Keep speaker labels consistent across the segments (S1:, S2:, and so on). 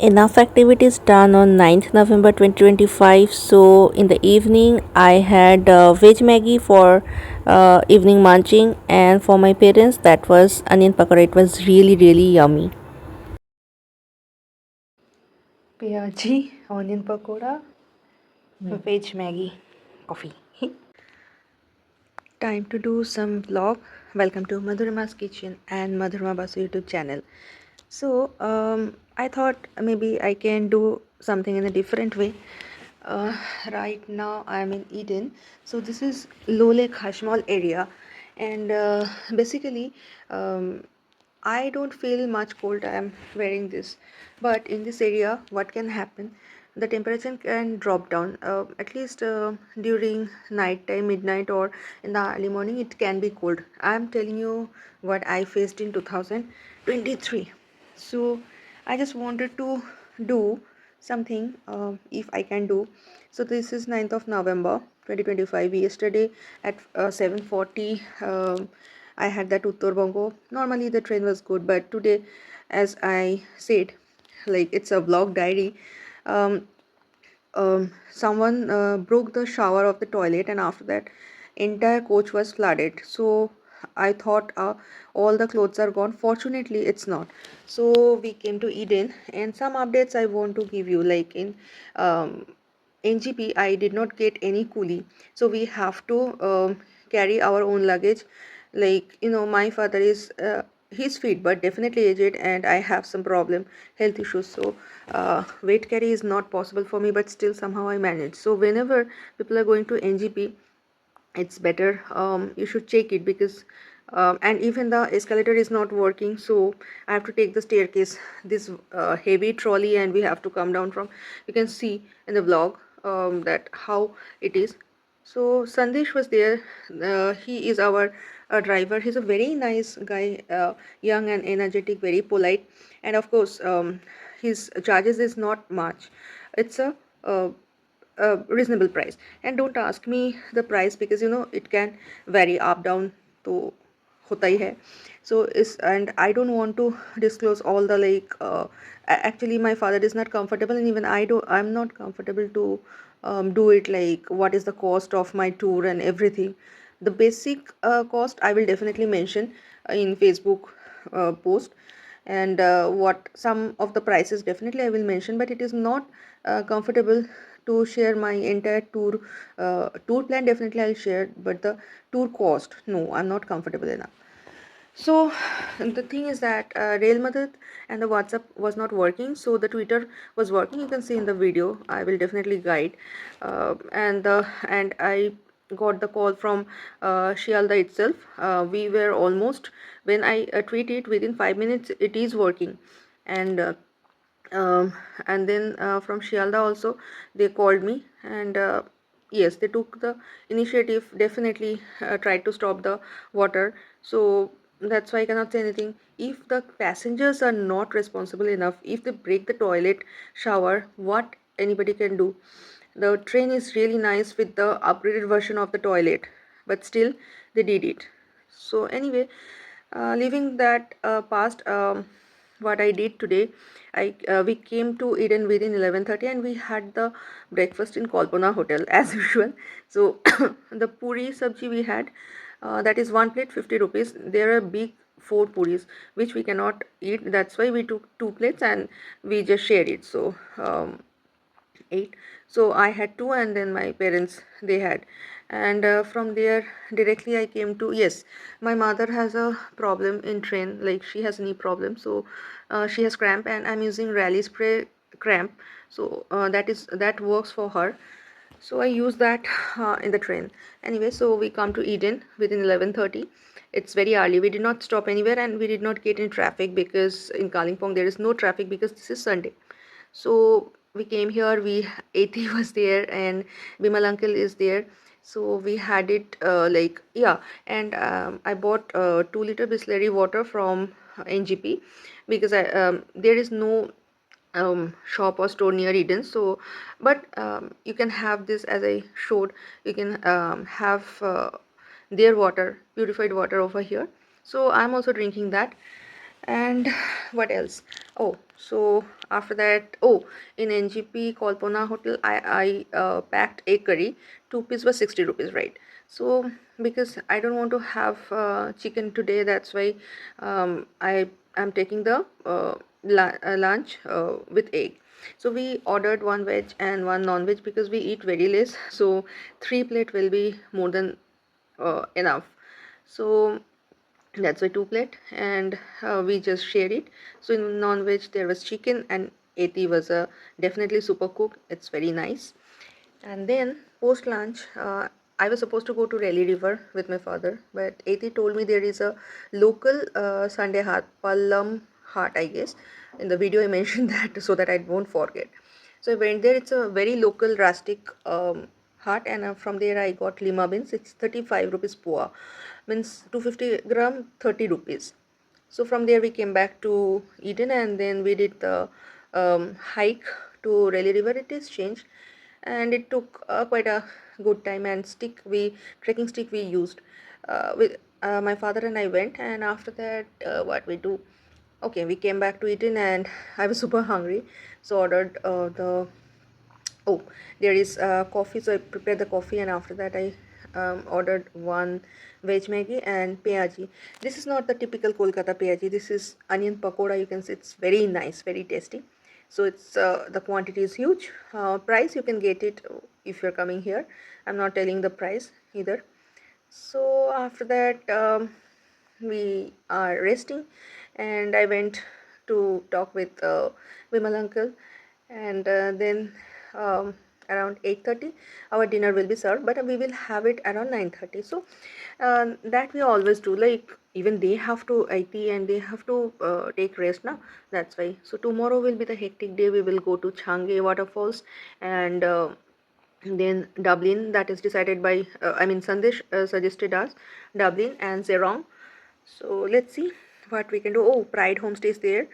S1: Enough activities done on 9th November 2025. So in the evening, I had veg Maggie for evening munching, and for my parents, that was onion pakora. It was really, really yummy.
S2: Piyaji, onion pakoda, veg Maggie, coffee. Time to do some vlog. Welcome to Madhurima's Kitchen and Madhurima Basu YouTube channel. So, I thought maybe I can do something in a different way. Uh, right now, I'm in Eden. So, this is Low Lake Hashmall area, and basically, um, I don't feel much cold. I'm wearing this, but in this area, what can happen? The temperature can drop down. At least during night time, midnight, or in the early morning, it can be cold. I'm telling you what I faced in 2023. So I just wanted to do something if I can do. So this is 9th of November 2025. Yesterday at 7:40. I had that Uttar Bongo. Normally the train was good, but today, as I said, like it's a vlog diary. Um, Someone broke the shower of the toilet, and after that, entire coach was flooded. So I thought all the clothes are gone. Fortunately, it's not. So we came to Eden, and some updates I want to give you. Like in NGP, I did not get any coolie, so we have to carry our own luggage. Like my father is he's fit but definitely aged, and I have some problem health issues. So weight carry is not possible for me, but still somehow I manage. So whenever people are going to NGP, it's better you should check it, because and even the escalator is not working, so I have to take the staircase, this heavy trolley, and we have to come down from, you can see in the vlog that how it is. So Sandesh was there. He is our driver. He's a very nice guy, young and energetic, very polite, and of course his charges is not much. It's uh, a reasonable price. And don't ask me the price, because it can vary up down to hota hi hai. So is, and I don't want to disclose all the like actually my father is not comfortable, and even I'm not comfortable to do it, like what is the cost of my tour and everything. The basic cost I will definitely mention in Facebook post, and what some of the prices definitely I will mention, but it is not comfortable to share my entire tour plan. Definitely I'll share, but the tour cost, no, I'm not comfortable enough. So the thing is that Rail Madad and the WhatsApp was not working, so the Twitter was working. You can see in the video. I will definitely guide. And I got the call from Shialda itself. We were almost, when I tweet it, within 5 minutes it is working, and um, and then from Shialda also they called me, and yes, they took the initiative, definitely tried to stop the water. So that's why I cannot say anything. If the passengers are not responsible enough, if they break the toilet shower, what anybody can do? The train is really nice with the upgraded version of the toilet, but still they did it. So anyway, leaving that past, what I did today, I we came to Eden within 11:30, and we had the breakfast in Kalpana Hotel as usual. So the puri sabji we had, that is one plate 50 rupees. There are big four puris which we cannot eat. That's why we took two plates and we just shared it. So 8. So I had two, and then my parents they had. And from there directly I came to, yes, my mother has a problem in train, like she has knee problem. So she has cramp, and I'm using rally spray cramp. So that works for her. So I use that in the train. Anyway, so we come to Eden within 11:30. It's very early. We did not stop anywhere, and we did not get in traffic, because in Kalimpong there is no traffic, because this is Sunday. So we came here, we Eti was there, and Bimal uncle is there. So we had it like, yeah. And I bought 2 liter Bisleri water from NGP, because there is no shop or store near Eden. So but you can have this, as I showed, you can have their water, purified water over here. So I'm also drinking that. And what else? Oh, So after that, oh, in NGP Kolpona Hotel, I packed egg curry. 2 piece was 60 rupees, right? So because I don't want to have chicken today, that's why I am taking the lunch with egg. So we ordered one veg and one non-veg because we eat very less. So 3 plate will be more than enough. So that's a 2 plate, and we just shared it. So in non-veg there was chicken, and eti was a definitely super cook. It's very nice. And then post lunch, I was supposed to go to Raleigh River with my father, but eti told me there is a local Sunday hut, Pallam hut, I guess. In the video I mentioned that so that I won't forget. So I went there. It's a very local rustic hut, and from there I got lima beans. It's 35 rupees poa, means 250 gram, 30 rupees. So from there we came back to Eden, and then we did the hike to Raleigh River. It is changed, and it took quite a good time. And trekking stick we used. With my father and I went, and after that, what we do? Okay, we came back to Eden, and I was super hungry, so ordered the oh, there is coffee, so I prepared the coffee, and after that I ordered one veg maggi and peaji. This is not the typical Kolkata peaji. This is onion pakoda. You can see it's very nice, very tasty. So it's the quantity is huge. Price you can get it if you're coming here. I'm not telling the price either. So after that, we are resting, and I went to talk with Vimal uncle, and then around 8:30 our dinner will be served, but we will have it around 9:30. So that we always do, like even they have to IT and they have to take rest now. That's why. So tomorrow will be the hectic day. We will go to Changi waterfalls, and then Dublin, that is decided by Sandesh suggested us Dublin and Zerong. So let's see what we can do. Oh, Pride Homestay is there.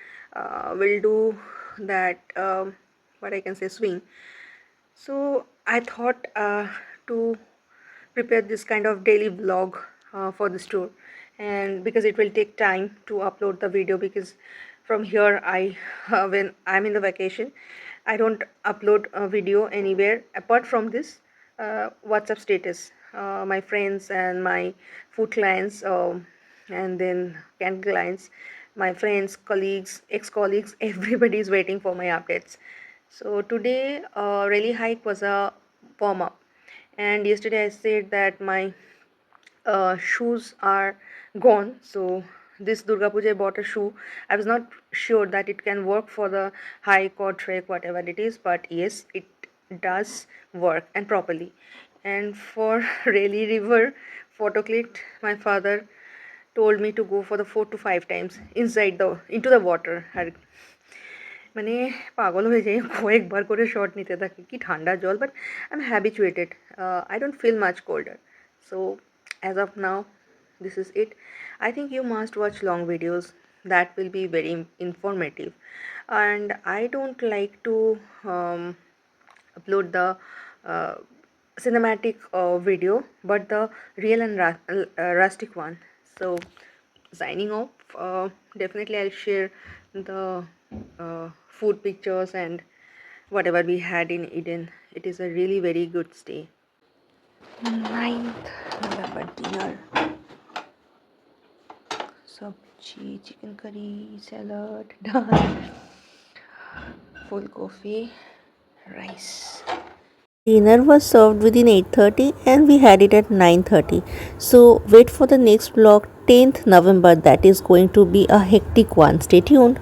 S2: We'll do that, what I can say, swing. So I thought to prepare this kind of daily vlog for this tour, and because it will take time to upload the video, because from here I when I'm in the vacation I don't upload a video anywhere apart from this WhatsApp status. My friends and my food clients, and then can clients, my friends, colleagues, ex-colleagues, everybody is waiting for my updates. So today, rally hike was a warm up, and yesterday I said that my shoes are gone. So this Durga Puja I bought a shoe. I was not sure that it can work for the hike or trek, whatever it is, but yes, it does work and properly. And for Raleigh River photo clicked, my father told me to go for the 4 to 5 times into the water. আর মানে পাগল হয়ে যাই, কয়েকবার করে shot নিতে থাকি, কি ঠান্ডা জল, but I am habituated, I don't feel much colder. So as of now, this is it. I think you must watch long videos, that will be very informative. And I don't like to upload the uh, cinematic video, but the real and rustic one. So signing off. Definitely I'll share the food pictures and whatever we had in Eden. It is a really very good stay. 9th November dinner. Sabji, chicken curry, salad, dal, full coffee, rice.
S1: Dinner was served within 8:30 and we had it at 9:30. So wait for the next vlog, 10th November. That is going to be a hectic one. Stay tuned.